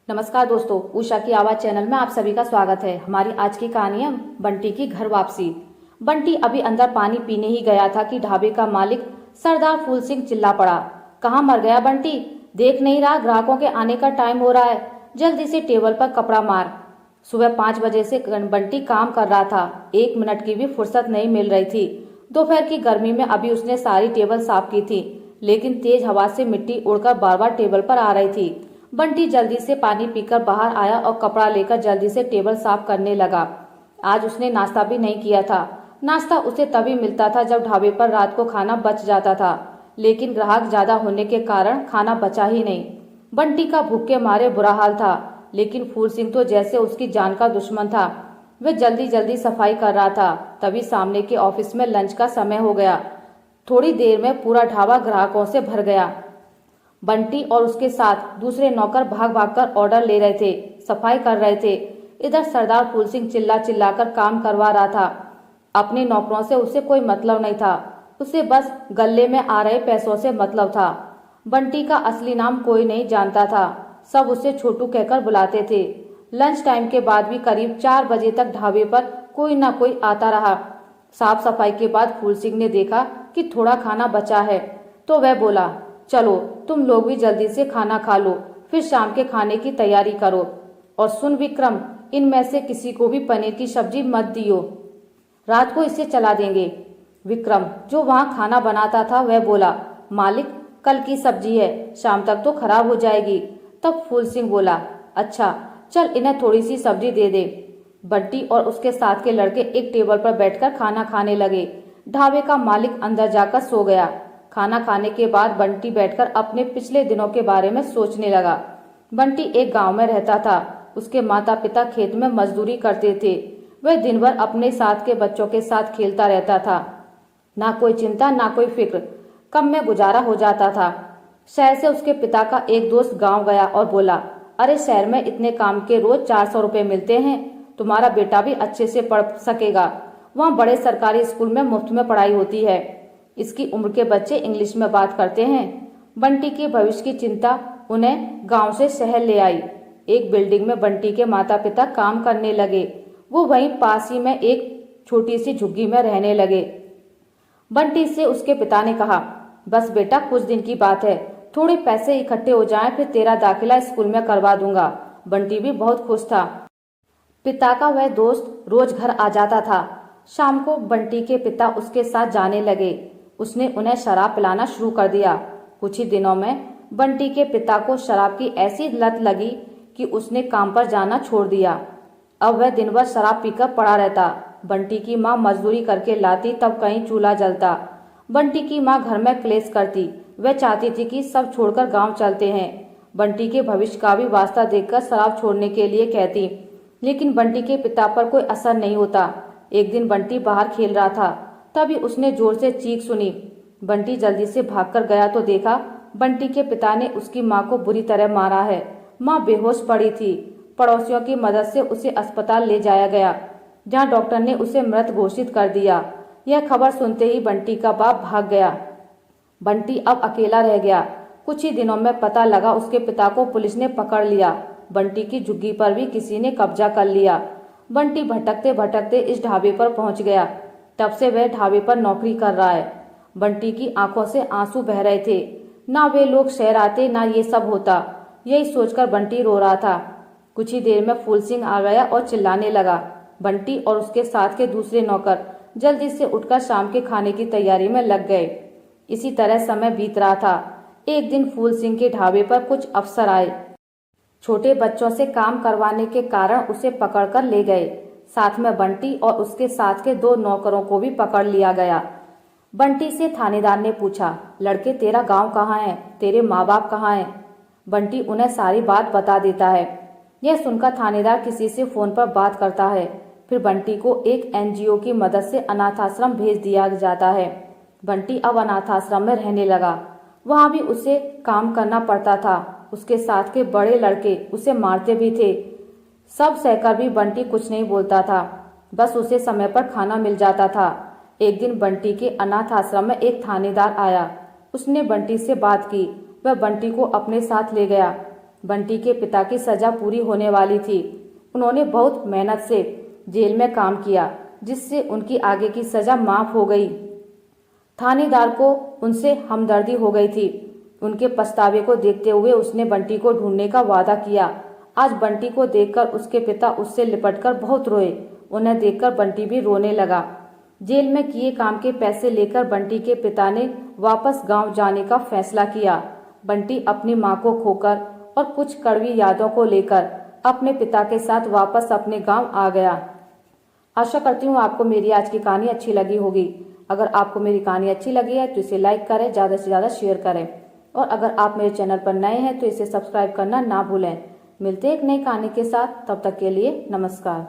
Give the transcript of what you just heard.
नमस्कार दोस्तों, उषा की आवाज चैनल में आप सभी का स्वागत है। हमारी आज की कहानी है बंटी की घर वापसी। बंटी अभी अंदर पानी पीने ही गया था कि ढाबे का मालिक सरदार फूल सिंह चिल्ला पड़ा। कहाँ मर गया बंटी? देख नहीं रहा ग्राहकों के आने का टाइम हो रहा है, जल्दी से टेबल पर कपड़ा मार। सुबह 5 बजे से बंटी काम कर रहा था, 1 मिनट की भी फुर्सत नहीं मिल रही थी। दोपहर की गर्मी में अभी उसने सारी टेबल साफ की थी, लेकिन तेज हवा से मिट्टी उड़कर बार बार टेबल पर आ रही थी। बंटी जल्दी से पानी पीकर बाहर आया और कपड़ा लेकर जल्दी से टेबल साफ करने लगा। आज उसने नाश्ता भी नहीं किया था। नाश्ता उसे तभी मिलता था जब ढाबे पर रात को खाना बच जाता था, लेकिन ग्राहक ज्यादा होने के कारण खाना बचा ही नहीं। बंटी का भूख के मारे बुरा हाल था, लेकिन फूल सिंह तो जैसे उसकी जान का दुश्मन था। वह जल्दी जल्दी सफाई कर रहा था। तभी सामने के ऑफिस में लंच का समय हो गया। थोड़ी देर में पूरा ढाबा ग्राहकों से भर गया। बंटी और उसके साथ दूसरे नौकर भाग भागकर ऑर्डर ले रहे थे, सफाई कर रहे थे। इधर सरदार फूल सिंह चिल्ला चिल्लाकर काम करवा रहा था। अपने नौकरों से उसे कोई मतलब नहीं था, उसे बस गले में आ रहे पैसों से मतलब था। बंटी का असली नाम कोई नहीं जानता था, सब उसे छोटू कहकर बुलाते थे। लंच टाइम के बाद भी करीब 4 बजे तक ढाबे पर कोई ना कोई आता रहा। साफ सफाई के बाद फूल सिंह ने देखा कि थोड़ा खाना बचा है, तो वह बोला, चलो तुम लोग भी जल्दी से खाना खा लो, फिर शाम के खाने की तैयारी करो। और सुन विक्रम, इनमें से किसी को भी पनीर की सब्जी मत दियो, रात को इसे चला देंगे। विक्रम, जो वहाँ खाना बनाता था, वह बोला, मालिक कल की सब्जी है, शाम तक तो खराब हो जाएगी। तब फूल सिंह बोला, अच्छा चल इन्हें थोड़ी सी सब्जी दे दे। बंटी और उसके साथ के लड़के एक टेबल पर बैठकर खाना खाने लगे। ढाबे का मालिक अंदर जाकर सो गया। खाना खाने के बाद बंटी बैठकर अपने पिछले दिनों के बारे में सोचने लगा। बंटी एक गांव में रहता था। उसके माता पिता खेत में मजदूरी करते थे। वह दिन भर अपने साथ के बच्चों के साथ खेलता रहता था। ना कोई चिंता ना कोई फिक्र, कम में गुजारा हो जाता था। शहर से उसके पिता का एक दोस्त गांव गया और बोला, अरे शहर में इतने काम के रोज 400 रुपए मिलते हैं, तुम्हारा बेटा भी अच्छे से पढ़ सकेगा। वहाँ बड़े सरकारी स्कूल में मुफ्त में पढ़ाई होती है। इसकी उम्र के बच्चे इंग्लिश में बात करते हैं। बंटी के भविष्य की चिंता उन्हें गांव से शहर ले आई। एक बिल्डिंग में बंटी के माता पिता काम करने लगे। वो वहीं पास ही में एक छोटी सी झुग्गी में रहने लगे। बंटी से उसके पिता ने कहा, बस बेटा कुछ दिन की बात है, थोड़े पैसे इकट्ठे हो जाएं, फिर तेरा दाखिला स्कूल में करवा दूंगा। बंटी भी बहुत खुश था। पिता का वह दोस्त रोज घर आ जाता था। शाम को बंटी के पिता उसके साथ जाने लगे। उसने उन्हें शराब पिलाना शुरू कर दिया। कुछ ही दिनों में बंटी के पिता को शराब की ऐसी लत लगी कि उसने काम पर जाना छोड़ दिया। अब वह दिन भर शराब पीकर पड़ा रहता। बंटी की माँ मजदूरी करके लाती, तब कहीं चूल्हा जलता। बंटी की माँ घर में क्लेश करती। वह चाहती थी कि सब छोड़कर गांव चलते हैं। बंटी के भविष्य का भी वास्ता देखकर शराब छोड़ने के लिए कहती, लेकिन बंटी के पिता पर कोई असर नहीं होता। एक दिन बंटी बाहर खेल रहा था, तभी उसने जोर से चीख सुनी। बंटी जल्दी से भागकर गया तो देखा बंटी के पिता ने उसकी माँ को बुरी तरह मारा है। माँ बेहोश पड़ी थी। पड़ोसियों की मदद से उसे अस्पताल ले जाया गया, जहाँ डॉक्टर ने उसे मृत घोषित कर दिया। यह खबर सुनते ही बंटी का बाप भाग गया। बंटी अब अकेला रह गया। कुछ ही दिनों में पता लगा उसके पिता को पुलिस ने पकड़ लिया। बंटी की झुग्गी पर भी किसी ने कब्जा कर लिया। बंटी भटकते भटकते इस ढाबे पर पहुंच गया। तब से वह ढाबे पर नौकरी कर रहा है। बंटी की आंखों से आंसू बह रहे थे। ना वे लोग शहर आते, ना ये सब होता। यही सोचकर बंटी रो रहा था। कुछ ही देर में फूल सिंह आ गया और चिल्लाने लगा। बंटी और उसके साथ के दूसरे नौकर जल्दी से उठकर शाम के खाने की तैयारी में लग गए। इसी तरह समय बीत रहा था। एक दिन फूल सिंह के ढाबे पर कुछ अफसर आए। छोटे बच्चों से काम करवाने के कारण उसे पकड़कर ले गए। साथ में बंटी और उसके साथ के 2 नौकरों को भी पकड़ लिया गया। बंटी से थानेदार ने पूछा, लड़के तेरा गांव कहाँ है, तेरे माँ बाप कहाँ हैं? बंटी उन्हें सारी बात बता देता है। यह सुनकर थानेदार किसी से फोन पर बात करता है। फिर बंटी को एक एनजीओ की मदद से अनाथ आश्रम भेज दिया जाता है। बंटी अब अनाथ आश्रम में रहने लगा। वहाँ भी उसे काम करना पड़ता था। उसके साथ के बड़े लड़के उसे मारते भी थे। सब सहकर भी बंटी कुछ नहीं बोलता था, बस उसे समय पर खाना मिल जाता था। एक दिन बंटी के अनाथ आश्रम में एक थानेदार आया। उसने बंटी से बात की। वह बंटी को अपने साथ ले गया। बंटी के पिता की सजा पूरी होने वाली थी। उन्होंने बहुत मेहनत से जेल में काम किया, जिससे उनकी आगे की सजा माफ हो गई। थानेदार को उनसे हमदर्दी हो गई थी। उनके पछतावे को देखते हुए उसने बंटी को ढूंढने का वादा किया। आज बंटी को देखकर उसके पिता उससे लिपटकर बहुत रोए। उन्हें देखकर बंटी भी रोने लगा। जेल में किए काम के पैसे लेकर बंटी के पिता ने वापस गांव जाने का फैसला किया। बंटी अपनी मां को खोकर और कुछ कड़वी यादों को लेकर अपने पिता के साथ वापस अपने गांव आ गया। आशा करती हूँ आपको मेरी आज की कहानी अच्छी लगी होगी। अगर आपको मेरी कहानी अच्छी लगी है तो इसे लाइक करें, ज़्यादा से ज़्यादा शेयर करें, और अगर आप मेरे चैनल पर नए हैं तो इसे सब्सक्राइब करना ना भूलें। मिलते हैं एक नई कहानी के साथ, तब तक के लिए नमस्कार।